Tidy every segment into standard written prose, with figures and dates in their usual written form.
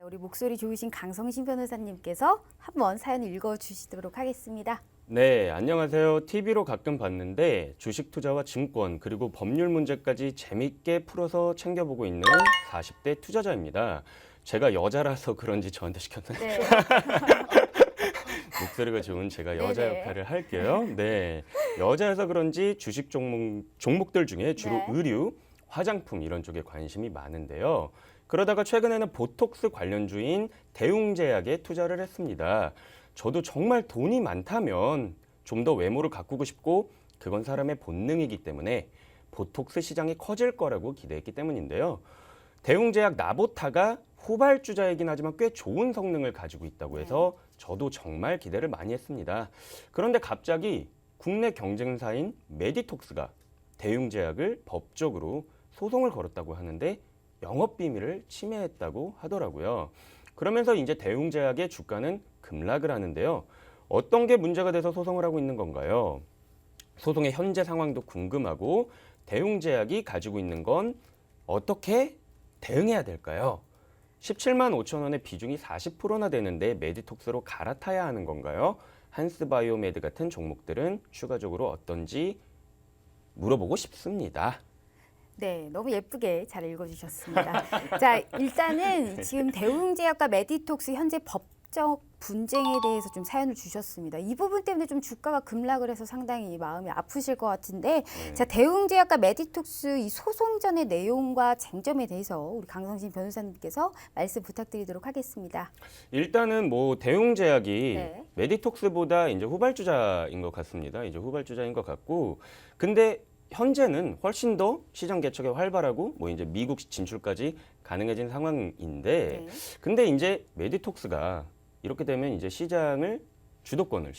우리 목소리 좋으신 강성신 변호사님께서 한번 사연 읽어주시도록 하겠습니다. 네, 안녕하세요. TV로 가끔 봤는데 주식 투자와 증권 그리고 법률 문제까지 재밌게 풀어서 챙겨보고 있는 40대 투자자입니다. 제가 여자라서 그런지 저한테 시켰나요? 네. 목소리가 좋은 제가 여자 네네. 역할을 할게요. 네, 여자여서 그런지 주식 종목들 중에 주로 네. 의류, 화장품 이런 쪽에 관심이 많은데요. 그러다가 최근에는 보톡스 관련주인 대웅제약에 투자를 했습니다. 저도 정말 돈이 많다면 좀 더 외모를 가꾸고 싶고 그건 사람의 본능이기 때문에 보톡스 시장이 커질 거라고 기대했기 때문인데요. 대웅제약 나보타가 후발주자이긴 하지만 꽤 좋은 성능을 가지고 있다고 해서 저도 정말 기대를 많이 했습니다. 그런데 갑자기 국내 경쟁사인 메디톡스가 대웅제약을 법적으로 소송을 걸었다고 하는데 영업비밀을 침해했다고 하더라고요. 그러면서 이제 대웅제약의 주가는 급락을 하는데요. 어떤 게 문제가 돼서 소송을 하고 있는 건가요? 소송의 현재 상황도 궁금하고 대웅제약이 가지고 있는 건 어떻게 대응해야 될까요? 17만 5천 원의 비중이 40%나 되는데 메디톡스로 갈아타야 하는 건가요? 한스바이오메드 같은 종목들은 추가적으로 어떤지 물어보고 싶습니다. 네, 너무 예쁘게 잘 읽어주셨습니다. 자, 일단은 지금 대웅제약과 메디톡스 현재 법적 분쟁에 대해서 좀 사연을 주셨습니다. 이 부분 때문에 좀 주가가 급락을 해서 상당히 마음이 아프실 것 같은데, 자, 대웅제약과 메디톡스 이 소송전의 내용과 쟁점에 대해서 우리 강성신 변호사님께서 말씀 부탁드리도록 하겠습니다. 일단은 뭐 대웅제약이 네. 메디톡스보다 이제 후발주자인 것 같습니다. 이제 후발주자인 것 같고, 근데 현재는 훨씬 더 시장 개척에 활발하고 뭐 이제 미국 진출까지 가능해진 상황인데, 네. 근데 이제 메디톡스가 이렇게 되면 이제 시장의 주도권을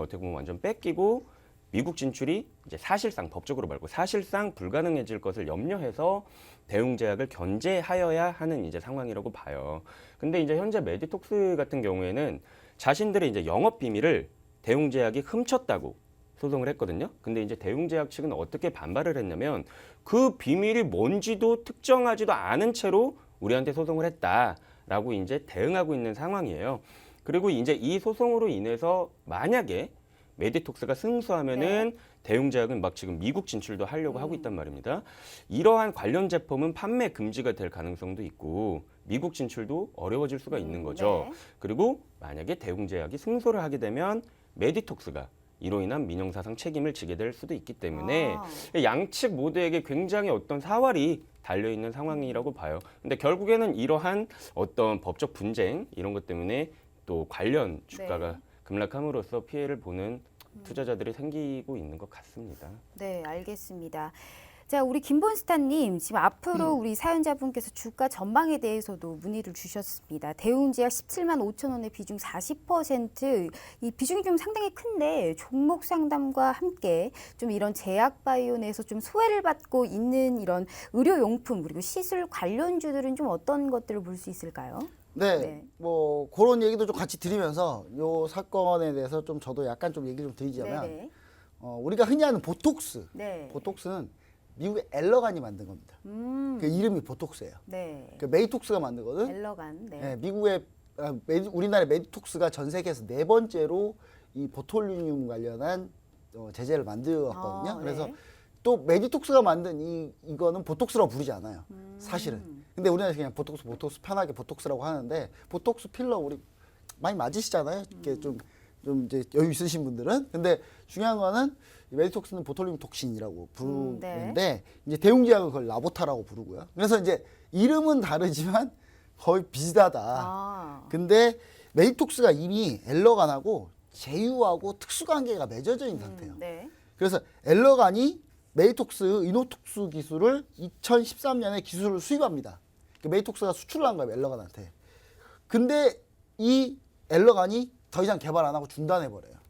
어떻게 보면 완전 뺏기고 미국 진출이 이제 사실상 법적으로 말고 사실상 불가능해질 것을 염려해서 대웅제약을 견제하여야 하는 이제 상황이라고 봐요. 근데 이제 현재 메디톡스 같은 경우에는 자신들의 이제 영업 비밀을 대웅제약이 훔쳤다고 소송을 했거든요. 근데 이제 대웅제약 측은 어떻게 반발을 했냐면 그 비밀이 뭔지도 특정하지도 않은 채로 우리한테 소송을 했다라고 이제 대응하고 있는 상황이에요. 그리고 이제 이 소송으로 인해서 만약에 메디톡스가 승소하면은 대웅제약은 막 지금 미국 진출도 하려고 하고 있단 말입니다. 이러한 관련 제품은 판매 금지가 될 가능성도 있고 미국 진출도 어려워질 수가 있는 거죠. 네. 그리고 만약에 대웅제약이 승소를 하게 되면 메디톡스가 이로 인한 민형사상 책임을 지게 될 수도 있기 때문에 양측 모두에게 굉장히 어떤 사활이 달려있는 상황이라고 봐요. 근데 결국에는 이러한 어떤 법적 분쟁 이런 것 때문에 또 관련 주가가 급락함으로써 피해를 보는 투자자들이 생기고 있는 것 같습니다. 네, 알겠습니다. 자, 우리 김본스타님 지금 앞으로 우리 사연자분께서 주가 전망에 대해서도 문의를 주셨습니다. 대웅제약 17만 5천 원의 비중 40%, 이 비중이 좀 상당히 큰데 종목 상담과 함께 좀 이런 제약 바이오 내에서 좀 소외를 받고 있는 이런 의료용품 그리고 시술 관련주들은 좀 어떤 것들을 볼 수 있을까요? 네, 뭐 그런 얘기도 좀 같이 드리면서 요 사건에 대해서 좀 저도 약간 좀 얘기 좀 드리자면 네네. 우리가 흔히 아는 보톡스, 네. 보톡스는 미국의 엘러간이 만든 겁니다. 그 이름이 보톡스예요. 네. 그 메디톡스가 만든 거든. 엘러간. 네. 네, 미국의 우리나라의 메디톡스가 전 세계에서 4번째로 이 보톨리늄 관련한 제재를 만들었거든요. 그래서 네. 또 메디톡스가 만든 이거는 보톡스라고 부르지 않아요. 사실은. 근데 우리나라에서 그냥 보톡스 편하게 보톡스라고 하는데 보톡스 필러 우리 많이 맞으시잖아요. 이렇게 좀 이제 여유 있으신 분들은. 근데 중요한 거는 이 메디톡스는 보톨리눔 톡신이라고 부르는데 이제 대웅제약은 그걸 라보타라고 부르고요. 그래서 이제 이름은 다르지만 거의 비슷하다. 근데 메디톡스가 이미 엘러간하고 제휴하고 특수관계가 맺어져 있는 상태예요. 네. 그래서 엘러간이 메디톡스 이노톡스 기술을 2013년에 기술을 수입합니다. 메디톡스가 수출을 한 거예요, 엘러간한테. 근데 이 엘러간이 더 이상 개발 안 하고 중단해버려요.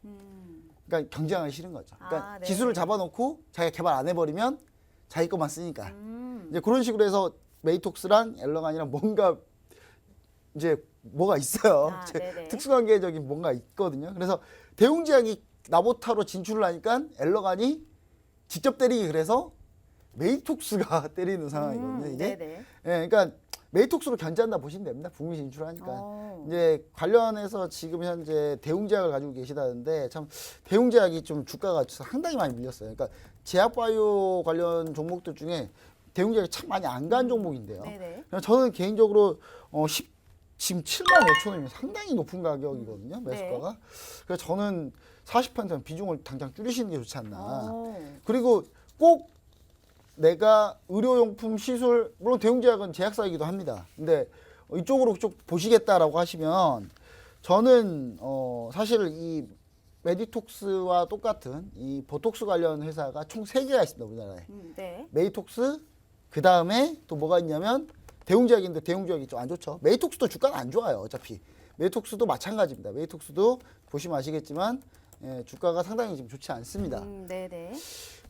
그러니까 경쟁하기 싫은 거죠. 그러니까 네. 기술을 잡아놓고 자기가 개발 안 해버리면 자기 것만 쓰니까. 이제 그런 식으로 해서 메디톡스랑 엘러간이랑 뭔가 이제 뭐가 있어요. 특수관계적인 뭔가 있거든요. 그래서 대웅제약이 나보타로 진출을 하니까 엘러간이 직접 때리기 그래서 메디톡스가 때리는 상황이거든요. 이게. 네네. 예, 그러니까 메이톡스로 견제한다 보시면 됩니다. 북미 진출하니까. 어. 이제 관련해서 지금 현재 대웅제약을 가지고 계시다는데 참 대웅제약이 좀 주가가 상당히 많이 밀렸어요. 그러니까 제약바이오 관련 종목들 중에 대웅제약이 참 많이 안 간 종목인데요. 네네. 그래서 저는 개인적으로 지금 7만 5천 원이면 상당히 높은 가격이거든요. 매수가가. 그래서 저는 40% 비중을 당장 줄이시는 게 좋지 않나. 어. 그리고 꼭 내가 의료용품 시술 물론 대웅제약은 제약사이기도 합니다. 근데 이쪽으로 좀 보시겠다라고 하시면 저는 사실 이 메디톡스와 똑같은 이 보톡스 관련 회사가 총 3개가 있습니다. 우리나라에. 네. 메이톡스 그 다음에 또 뭐가 있냐면 대웅제약인데 대웅제약이 좀 안 좋죠. 메이톡스도 주가는 안 좋아요. 어차피 메이톡스도 마찬가지입니다. 메이톡스도 보시면 아시겠지만 주가가 상당히 지금 좋지 않습니다. 네네.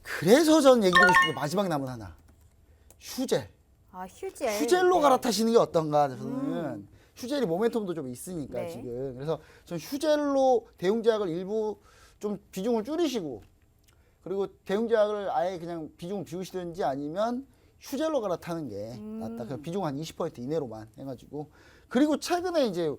그래서 전 얘기드리고 싶은 게 마지막 남은 하나. 휴젤. 아, 휴젤. 휴젤로 네. 갈아타시는 게 어떤가 저는. 휴젤이 모멘텀도 좀 있으니까 네. 지금. 그래서 전 휴젤로 대웅제약을 일부 좀 비중을 줄이시고 그리고 대웅제약을 아예 그냥 비중을 비우시든지 아니면 휴젤로 갈아타는 게 낫다. 그냥 비중 한 20% 이내로만 해가지고. 그리고 최근에 이제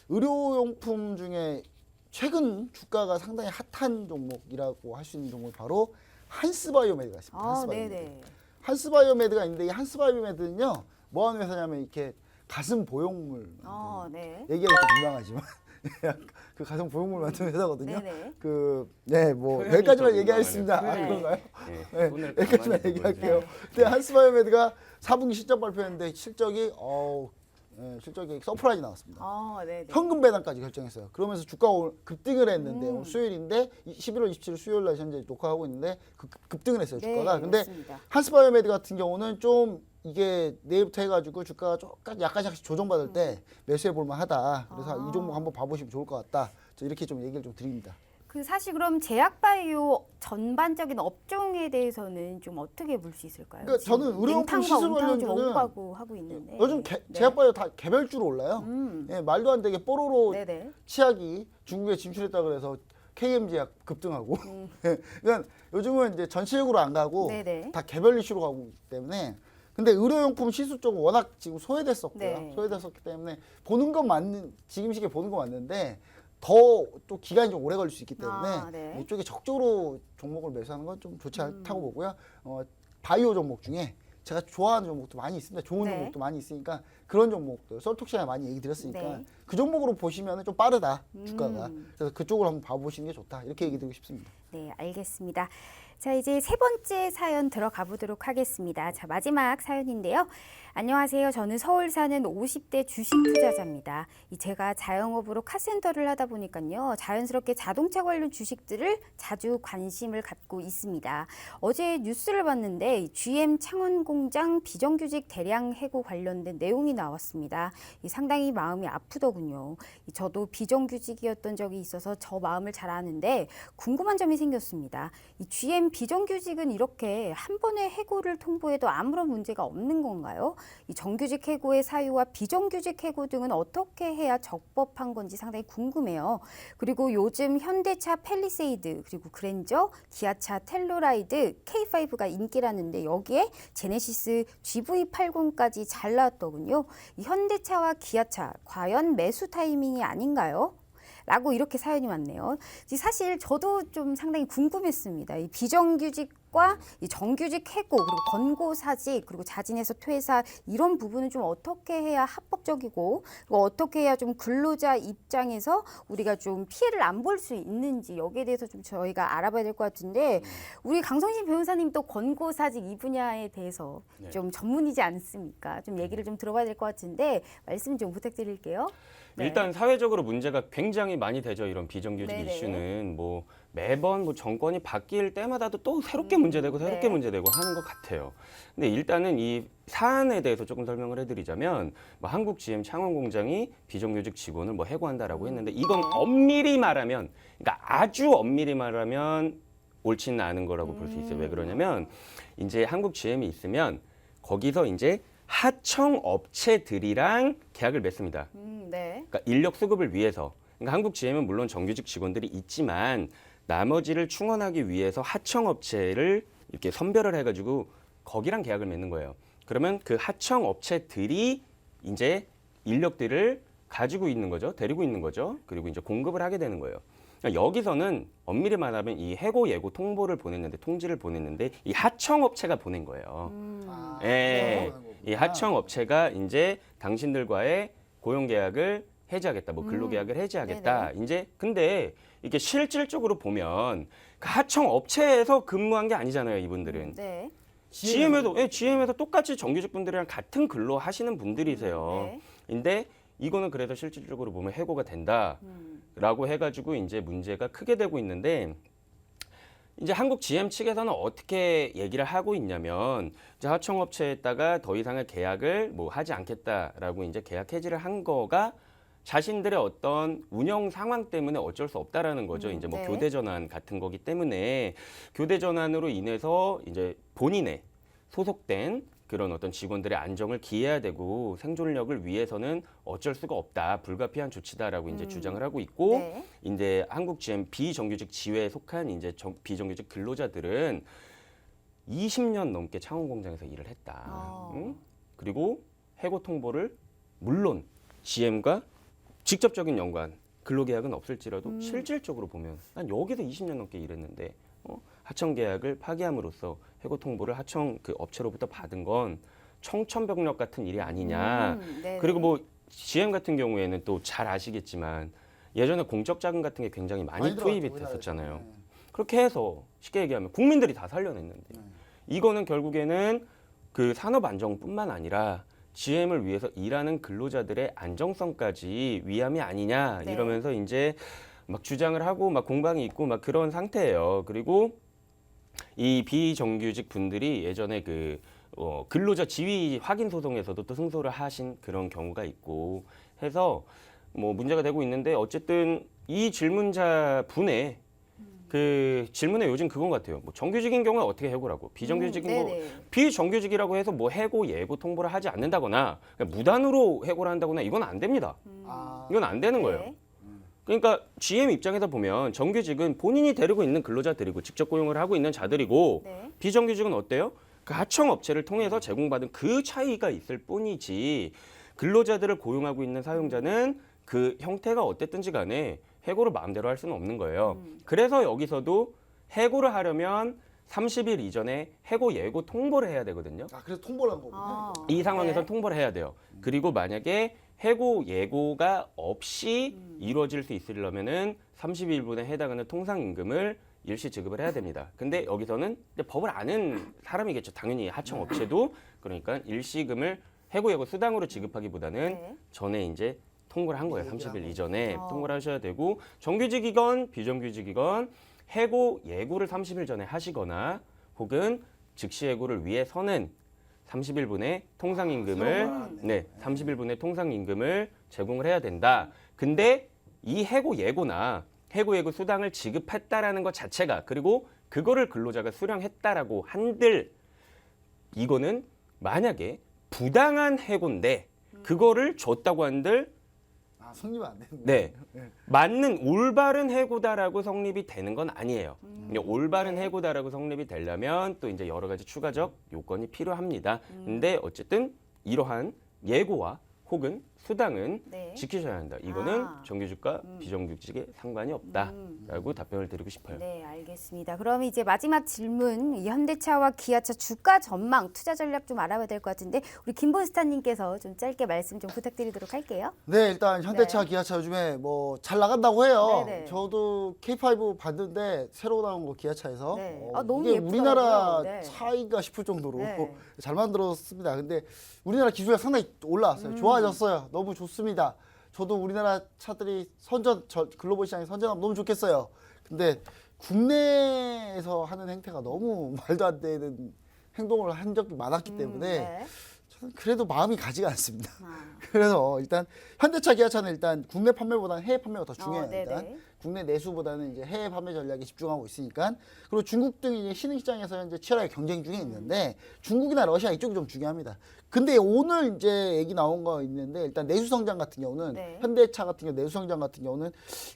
의료용품 중에 최근 주가가 상당히 핫한 종목이라고 할 수 있는 종목이 바로 한스바이오메드가 있습니다. 아, 한스바이오메드. 네네. 한스바이오메드가 있는데 이 한스바이오메드는요 뭐 하는 회사냐면 이렇게 가슴 보형물 네. 얘기하기 좀 민망하지만 그 가슴 보형물 만드는 회사거든요. 네네. 뭐 표현이 여기까지만 좀 얘기하겠습니다. 민망하네요. 그런가요? 네, 손을 여기까지만 가만히 얘기할게요. 보여주세요. 근데 한스바이오메드가 4분기 실적 발표했는데 실적이 서프라이즈 나왔습니다. 네네. 현금 배당까지 결정했어요. 그러면서 주가가 오늘 급등을 했는데 음. 오늘 수요일인데 11월 27일 수요일 날 현재 녹화하고 있는데 급등을 했어요. 네, 주가가. 근데 맞습니다. 한스바이오메드 같은 경우는 좀 이게 내일부터 해가지고 주가가 약간씩 조정받을 때 매수해 볼만하다. 그래서 이 종목 한번 봐보시면 좋을 것 같다. 이렇게 좀 얘기를 좀 드립니다. 그 사실 그럼 제약바이오 전반적인 업종에 대해서는 좀 어떻게 볼 수 있을까요? 그러니까 지금 저는 의료용품 냉탕과 시술 온탕을 좀 관련주는 오가고 하고 있는데. 요즘 네. 제약바이오 다 개별주로 올라요. 말도 안 되게 뽀로로 네네. 치약이 중국에 진출했다 그래서 KM제약 급등하고. 그러니까 요즘은 이제 전체적으로 안 가고 네네. 다 개별 이슈로 가고 있기 때문에. 근데 의료용품 시술 쪽은 워낙 지금 소외됐었고요. 네. 소외됐었기 때문에 보는 건 지금 시기에 보는 건 맞는데 더 또 기간이 좀 오래 걸릴 수 있기 때문에 네. 이쪽에 적극적으로 종목을 매수하는 건 좀 좋지 않다고 보고요. 바이오 종목 중에 제가 좋아하는 종목도 많이 있습니다. 좋은 네. 종목도 많이 있으니까 그런 종목들 썰톡 시간에 많이 얘기 드렸으니까 네. 그 종목으로 보시면 좀 빠르다 주가가. 그래서 그쪽으로 한번 봐보시는 게 좋다 이렇게 얘기 드리고 싶습니다. 네, 알겠습니다. 자, 이제 세 번째 사연 들어가 보도록 하겠습니다. 자, 마지막 사연인데요. 안녕하세요. 저는 서울 사는 50대 주식 투자자입니다. 제가 자영업으로 카센터를 하다 보니까요. 자연스럽게 자동차 관련 주식들을 자주 관심을 갖고 있습니다. 어제 뉴스를 봤는데 GM 창원 공장 비정규직 대량 해고 관련된 내용이 나왔습니다. 상당히 마음이 아프더군요. 저도 비정규직이었던 적이 있어서 저 마음을 잘 아는데 궁금한 점이 생겼습니다. GM 비정규직은 이렇게 한 번의 해고를 통보해도 아무런 문제가 없는 건가요? 이 정규직 해고의 사유와 비정규직 해고 등은 어떻게 해야 적법한 건지 상당히 궁금해요. 그리고 요즘 현대차 팰리세이드, 그리고 그랜저, 기아차 텔루라이드, K5가 인기라는데 여기에 제네시스 GV80까지 잘 나왔더군요. 이 현대차와 기아차 과연 매수 타이밍이 아닌가요? 라고 이렇게 사연이 왔네요. 사실 저도 좀 상당히 궁금했습니다. 이 비정규직과 이 정규직 해고, 그리고 권고사직, 그리고 자진해서 퇴사 이런 부분은 좀 어떻게 해야 합법적이고, 그리고 어떻게 해야 좀 근로자 입장에서 우리가 좀 피해를 안 볼 수 있는지 여기에 대해서 좀 저희가 알아봐야 될 것 같은데 우리 강성신 변호사님 또 권고사직 이 분야에 대해서 좀 전문이지 않습니까? 좀 얘기를 좀 들어봐야 될 것 같은데 말씀 좀 부탁드릴게요. 네. 일단 사회적으로 문제가 굉장히 많이 되죠. 이런 비정규직 네네. 이슈는 매번 정권이 바뀔 때마다도 또 새롭게 문제되고 새롭게 네. 문제되고 하는 것 같아요. 근데 일단은 이 사안에 대해서 조금 설명을 해드리자면 한국 GM 창원 공장이 비정규직 직원을 해고한다라고 했는데 이건 엄밀히 말하면, 그러니까 아주 엄밀히 말하면 옳지는 않은 거라고 볼 수 있어요. 왜 그러냐면 이제 한국 GM이 있으면 거기서 이제 하청 업체들이랑 계약을 맺습니다. 네. 그러니까 인력 수급을 위해서. 그러니까 한국 GM은 물론 정규직 직원들이 있지만 나머지를 충원하기 위해서 하청 업체를 이렇게 선별을 해가지고 거기랑 계약을 맺는 거예요. 그러면 그 하청 업체들이 이제 인력들을 가지고 있는 거죠. 데리고 있는 거죠. 그리고 이제 공급을 하게 되는 거예요. 그러니까 여기서는 엄밀히 말하면 이 해고 예고 통보를 보냈는데 통지를 보냈는데 이 하청업체가 보낸 거예요. 아, 예. 그런 이 거구나. 하청업체가 이제 당신들과의 고용계약을 해지하겠다, 뭐 근로계약을 해지하겠다. 이제 근데 이게 실질적으로 보면 그 하청업체에서 근무한 게 아니잖아요, 이분들은. 네. GM에서 똑같이 정규직 분들이랑 같은 근로 하시는 분들이세요. 네. 근데 이거는 그래서 실질적으로 보면 해고가 된다라고 해가지고 이제 문제가 크게 되고 있는데 이제 한국 GM 측에서는 어떻게 얘기를 하고 있냐면 이제 하청업체에다가 더 이상의 계약을 뭐 하지 않겠다라고 이제 계약 해지를 한 거가 자신들의 어떤 운영 상황 때문에 어쩔 수 없다라는 거죠. 이제 뭐 네. 교대 전환 같은 거기 때문에 교대 전환으로 인해서 이제 본인의 소속된 그런 어떤 직원들의 안정을 기해야 되고 생존력을 위해서는 어쩔 수가 없다. 불가피한 조치다라고 이제 주장을 하고 있고 네. 이제 한국 GM 비정규직 지회에 속한 이제 비정규직 근로자들은 20년 넘게 창원 공장에서 일을 했다. 응? 그리고 해고 통보를 물론 GM과 직접적인 연관 근로계약은 없을지라도 실질적으로 보면 난 여기서 20년 넘게 일했는데 하청 계약을 파기함으로써 해고 통보를 하청 그 업체로부터 받은 건 청천벽력 같은 일이 아니냐. 네. 그리고 뭐 GM 같은 경우에는 또 잘 아시겠지만 예전에 공적 자금 같은 게 굉장히 많이 투입이 들어갔죠, 됐었잖아요. 우리나라에서. 네. 그렇게 해서 쉽게 얘기하면 국민들이 다 살려냈는데 이거는 결국에는 그 산업 안정뿐만 아니라 GM을 위해서 일하는 근로자들의 안정성까지 위함이 아니냐 네. 이러면서 이제 막 주장을 하고 막 공방이 있고 막 그런 상태예요. 그리고 이 비정규직 분들이 예전에 그 근로자 지위 확인 소송에서도 또 승소를 하신 그런 경우가 있고 해서 뭐 문제가 되고 있는데 어쨌든 이 질문자 분의 그 질문에 요즘 그건 같아요. 뭐 정규직인 경우에 어떻게 해고라고 비정규직인 거 네네. 비정규직이라고 해서 뭐 해고 예고 통보를 하지 않는다거나 그냥 무단으로 해고를 한다거나 이건 안 됩니다. 아, 이건 안 되는 거예요. 네. 그러니까 GM 입장에서 보면 정규직은 본인이 데리고 있는 근로자들이고 직접 고용을 하고 있는 자들이고 네. 비정규직은 어때요? 그 하청업체를 통해서 제공받은 그 차이가 있을 뿐이지 근로자들을 고용하고 있는 사용자는 그 형태가 어땠든지 간에 해고를 마음대로 할 수는 없는 거예요. 그래서 여기서도 해고를 하려면 30일 이전에 해고 예고 통보를 해야 되거든요. 아, 그래서 통보를 한 거구나. 아, 이 상황에서 네. 통보를 해야 돼요. 그리고 만약에 해고 예고가 없이 이루어질 수 있으려면은 30일분에 해당하는 통상임금을 일시 지급을 해야 됩니다. 근데 여기서는 이제 법을 아는 사람이겠죠. 당연히 하청업체도 그러니까 일시금을 해고 예고 수당으로 지급하기보다는 네. 전에 이제 통보를 한 거예요. 얘기를 30일 한 이전에 어. 통보를 하셔야 되고 정규직이건 비정규직이건 해고 예고를 30일 전에 하시거나 혹은 즉시 해고를 위해서는 30일분의 통상임금을 네, 30일분의 통상임금을 제공을 해야 된다. 근데 이 해고 예고나 해고 예고 수당을 지급했다라는 것 자체가 그리고 그거를 근로자가 수령했다라고 한들 이거는 만약에 부당한 해고인데 그거를 줬다고 한들 아, 성립 안 되는 네. 맞는 올바른 해고다라고 성립이 되는 건 아니에요. 근데 올바른 해고다라고 성립이 되려면 또 이제 여러 가지 추가적 요건이 필요합니다. 근데 어쨌든 이러한 예고와 혹은 수당은 네. 지키셔야 한다. 이거는 아. 정규직과 비정규직에 상관이 없다라고 답변을 드리고 싶어요. 네, 알겠습니다. 그럼 이제 마지막 질문, 이 현대차와 기아차 주가 전망, 투자 전략 좀 알아봐야 될 것 같은데 우리 김본스타님께서 좀 짧게 말씀 좀 부탁드리도록 할게요. 네, 일단 현대차, 기아차 요즘에 뭐 잘 나간다고 해요. 네네. 저도 K5 봤는데 새로 나온 거 기아차에서 네. 아, 너무 이게 예쁘더라고요. 우리나라 네. 차이가 싶을 정도로 네. 잘 만들었습니다. 근데 우리나라 기술이 상당히 올라왔어요. 좋아졌어요. 너무 좋습니다. 저도 우리나라 차들이 글로벌 시장에 선전하면 너무 좋겠어요. 근데 국내에서 하는 행태가 너무 말도 안 되는 행동을 한 적이 많았기 때문에 네. 저는 그래도 마음이 가지가 않습니다. 아. 그래서 일단 현대차, 기아차는 일단 국내 판매보다는 해외 판매가 더 중요해요. 네네. 일단 국내 내수보다는 이제 해외 판매 전략에 집중하고 있으니까 그리고 중국 등이 이제 신흥 시장에서 현재 치열하게 경쟁 중에 있는데 중국이나 러시아 이쪽이 좀 중요합니다. 근데 오늘 이제 얘기 나온 거 있는데 일단 내수 성장 같은 경우는 네. 현대차 같은 경우 내수 성장 같은 경우는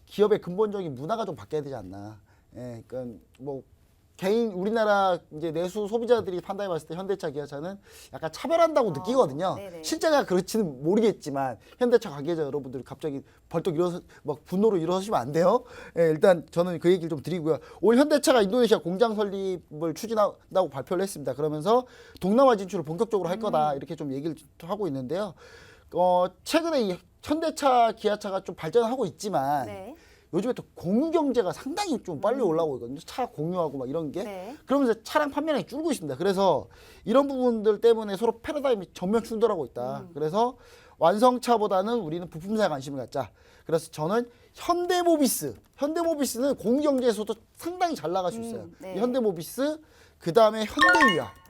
기업의 근본적인 문화가 좀 바뀌어야 되지 않나. 예, 그러니까 뭐 개인 우리나라 이제 내수 소비자들이 판단해 봤을 때 현대차, 기아차는 약간 차별한다고 느끼거든요. 네네. 실제가 그렇지는 모르겠지만 현대차 관계자 여러분들이 갑자기 벌떡 일어서 막 분노로 일어서시면 안 돼요. 예, 일단 저는 그 얘기를 좀 드리고요. 올 현대차가 인도네시아 공장 설립을 추진한다고 발표를 했습니다. 그러면서 동남아 진출을 본격적으로 할 거다 이렇게 좀 얘기를 하고 있는데요. 최근에 이 현대차, 기아차가 좀 발전하고 있지만 네. 요즘에 또 공유 경제가 상당히 좀 빨리 올라오고 있거든요. 차 공유하고 막 이런 게. 네. 그러면서 차량 판매량이 줄고 있습니다. 그래서 이런 부분들 때문에 서로 패러다임이 전면 충돌하고 있다. 그래서 완성차보다는 우리는 부품사에 관심을 갖자. 그래서 저는 현대모비스는 공유 경제에서도 상당히 잘 나갈 수 있어요. 네. 이 현대모비스, 그 다음에 현대유야.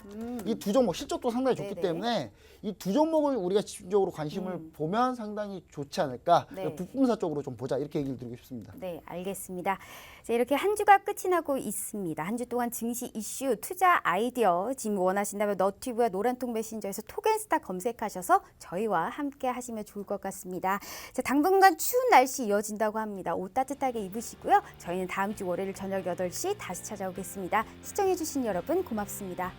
이 두 종목 실적도 상당히 좋기 네네. 때문에 이 두 종목을 우리가 집중적으로 관심을 보면 상당히 좋지 않을까. 네. 부품사 쪽으로 좀 보자 이렇게 얘기를 드리고 싶습니다. 네, 알겠습니다. 자, 이렇게 한 주가 끝이 나고 있습니다. 한 주 동안 증시 이슈, 투자 아이디어 지금 원하신다면 너튜브와 노란통 메신저에서 톡앤스타 검색하셔서 저희와 함께 하시면 좋을 것 같습니다. 자, 당분간 추운 날씨 이어진다고 합니다. 옷 따뜻하게 입으시고요. 저희는 다음 주 월요일 저녁 8시 다시 찾아오겠습니다. 시청해주신 여러분 고맙습니다.